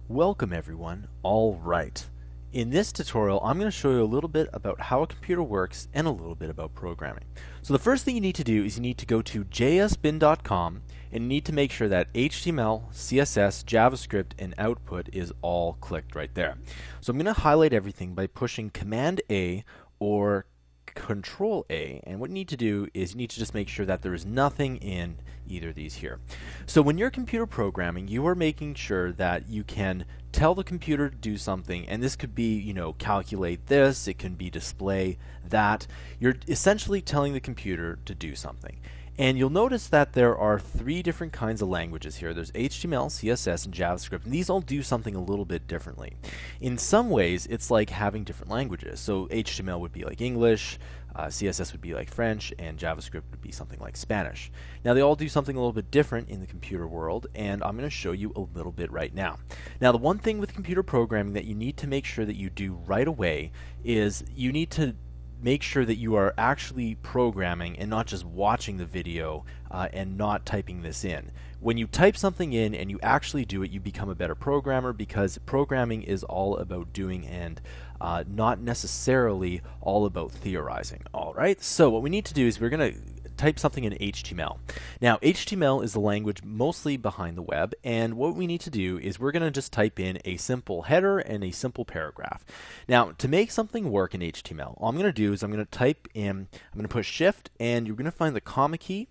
Welcome everyone. All right. In this tutorial, I'm going to show you a little bit about how a computer works and a little bit about programming. So the first thing you need to do is you need to go to jsbin.com and you need to make sure that HTML, CSS, JavaScript, and output is all clicked right there. So I'm going to highlight everything by pushing Command A or Control A, and what you need to do is you need to just make sure that there is nothing in either of these here. So when you're computer programming, you are making sure that you can tell the computer to do something, and this could be, calculate this, it can be display that. You're essentially telling the computer to do something. And you'll notice that there are three different kinds of languages here. There's HTML, CSS, and JavaScript, and these all do something a little bit differently. In some ways, it's like having different languages. So HTML would be like English, CSS would be like French, and JavaScript would be something like Spanish. Now, they all do something a little bit different in the computer world, and I'm going to show you a little bit right now. Now, the one thing with computer programming that you need to make sure that you do right away is you need to make sure that you are actually programming and not just watching the video and not typing this in. When you type something in and you actually do it, you become a better programmer, because programming is all about doing and not necessarily all about theorizing. All right, so what we need to do is we're going to type something in HTML. Now, HTML is the language mostly behind the web, and what we need to do is we're going to just type in a simple header and a simple paragraph. Now, to make something work in HTML, all I'm going to do is I'm going to type in, I'm going to push Shift, and you're going to find the comma key,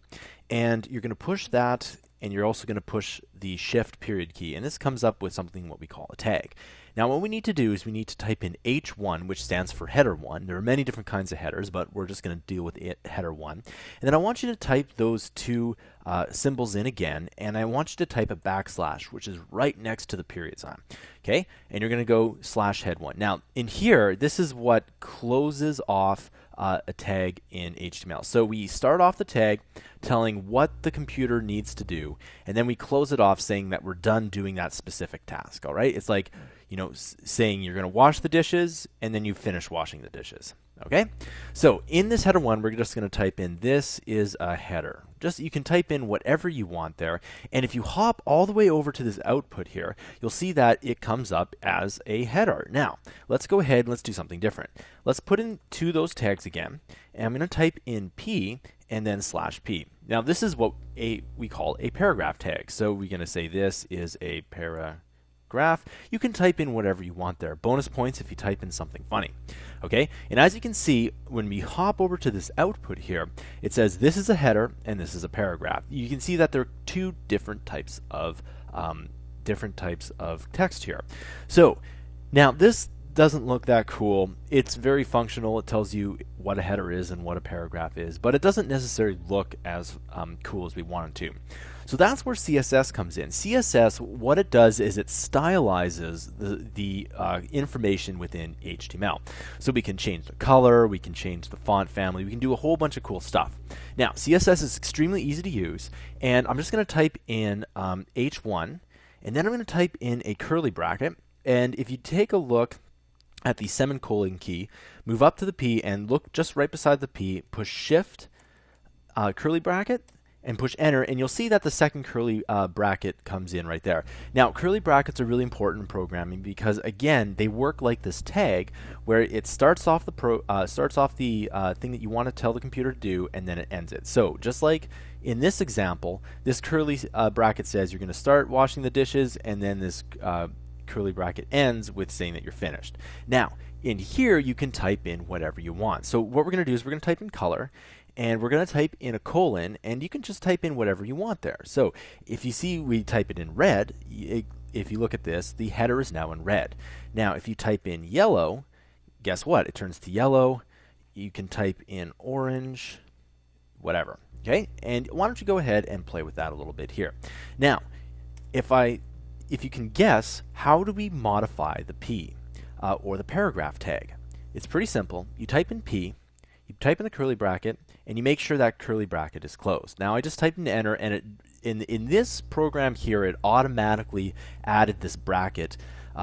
and you're going to push that, and you're also going to push the Shift period key, and this comes up with something what we call a tag. Now, what we need to do is we need to type in H1, which stands for header 1. There are many different kinds of headers, but we're just going to deal with header 1. And then I want you to type those two symbols in again, and I want you to type a backslash, which is right next to the period sign. Okay? And you're going to go /head1. Now, in here, this is what closes off a tag in HTML. So we start off the tag telling what the computer needs to do, and then we close it off saying that we're done doing that specific task. All right? It's like, saying you're going to wash the dishes, and then you finish washing the dishes. Okay? So in this header 1, we're just going to type in, this is a header. You can type in whatever you want there, and if you hop all the way over to this output here, you'll see that it comes up as a header. Now, let's go ahead and let's do something different. Let's put in those tags again, and I'm going to type in P and then /P. Now, this is what we call a paragraph tag. So we're going to say this is a paragraph. You can type in whatever you want there. Bonus points if you type in something funny. Okay, and as you can see, when we hop over to this output here, it says this is a header and this is a paragraph. You can see that there are two different types of text here. So now this doesn't look that cool. It's very functional. It tells you what a header is and what a paragraph is, but it doesn't necessarily look as cool as we want it to. So that's where CSS comes in. CSS, what it does is it stylizes the information within HTML. So we can change the color, we can change the font family, we can do a whole bunch of cool stuff. Now, CSS is extremely easy to use, and I'm just going to type in H1, and then I'm going to type in a curly bracket, and if you take a look at the semicolon key, move up to the P and look just right beside the P, push Shift, curly bracket, and push enter, and you'll see that the second curly bracket comes in right there. Now, curly brackets are really important in programming because, again, they work like this tag where it starts off the thing that you want to tell the computer to do, and then it ends it. So just like in this example, this curly bracket says you're going to start washing the dishes, and then this curly bracket ends with saying that you're finished. Now, in here, you can type in whatever you want. So what we're going to do is we're going to type in color, and we're going to type in a colon, and you can just type in whatever you want there. So if you see we type it in red, if you look at this, the header is now in red. Now, if you type in yellow, guess what? It turns to yellow. You can type in orange, whatever. Okay? And why don't you go ahead and play with that a little bit here. Now, if you can guess, how do we modify the P or the paragraph tag? It's pretty simple. You type in P, you type in the curly bracket, and you make sure that curly bracket is closed. Now, I just typed in enter, and in this program here, it automatically added this bracket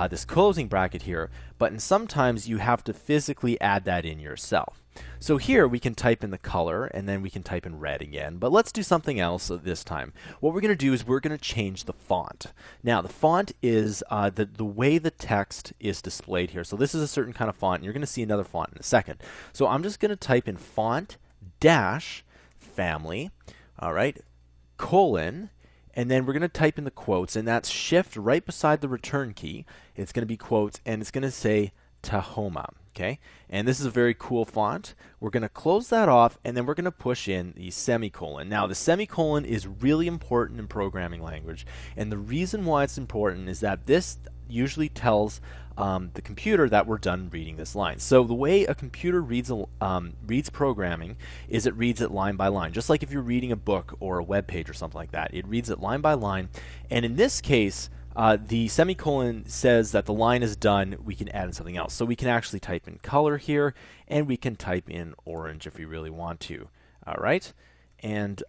this closing bracket here, but sometimes you have to physically add that in yourself. So here we can type in the color and then we can type in red again, but let's do something else this time. What we're going to do is we're going to change the font. Now the font is the way the text is displayed here. So this is a certain kind of font, and you're going to see another font in a second. So I'm just going to type in font dash family, all right, colon, and then we're going to type in the quotes, and that's shift right beside the return key. It's going to be quotes, and it's going to say Tahoma. Okay, and this is a very cool font. We're going to close that off, and then we're going to push in the semicolon. Now, the semicolon is really important in programming language, and the reason why it's important is that this usually tells the computer that we're done reading this line. So the way a computer reads programming is it reads it line by line, just like if you're reading a book or a web page or something like that. It reads it line by line, and in this case, the semicolon says that the line is done. We can add in something else. So we can actually type in color here, and we can type in orange if we really want to. All right. And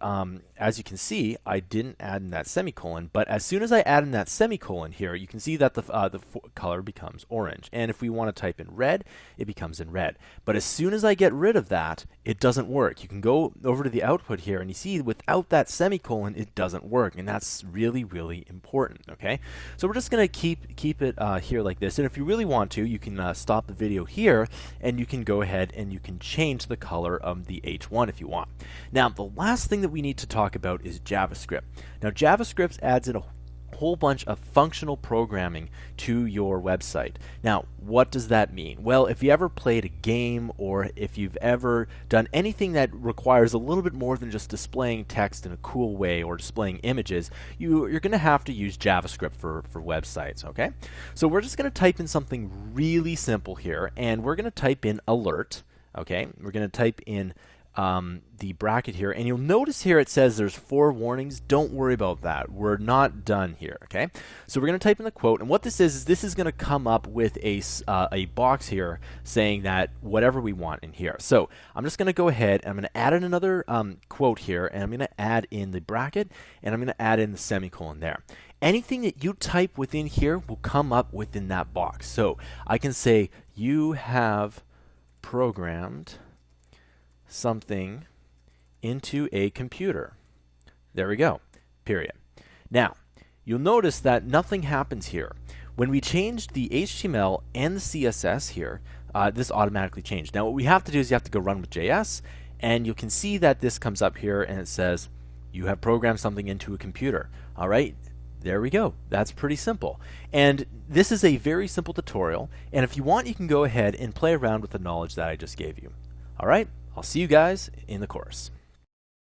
as you can see, I didn't add in that semicolon, but as soon as I add in that semicolon here, you can see that the color becomes orange. And if we want to type in red, it becomes in red. But as soon as I get rid of that, it doesn't work. You can go over to the output here, and you see without that semicolon, it doesn't work. And that's really, really important, okay? So we're just going to keep it here like this. And if you really want to, you can stop the video here, and you can go ahead and you can change the color of the H1 if you want. Now, the last thing that we need to talk about is JavaScript. Now, JavaScript adds in a whole bunch of functional programming to your website. Now, what does that mean? Well, if you ever played a game, or if you've ever done anything that requires a little bit more than just displaying text in a cool way or displaying images, you're going to have to use JavaScript for websites, okay? So we're just going to type in something really simple here, and we're going to type in alert, okay? We're going to type in the bracket here, and you'll notice here it says there's 4 warnings. Don't worry about that. We're not done here, okay? So we're going to type in the quote, and what this is this is going to come up with a box here saying that whatever we want in here. So I'm just going to go ahead and I'm going to add in another quote here, and I'm going to add in the bracket, and I'm going to add in the semicolon there. Anything that you type within here will come up within that box. So I can say you have programmed something into a computer. There we go, period. Now, you'll notice that nothing happens here. When we changed the HTML and the CSS here, this automatically changed. Now, what we have to do is you have to go run with JS, and you can see that this comes up here and it says, you have programmed something into a computer. All right, there we go. That's pretty simple. And this is a very simple tutorial, and if you want, you can go ahead and play around with the knowledge that I just gave you. All right, I'll see you guys in the course.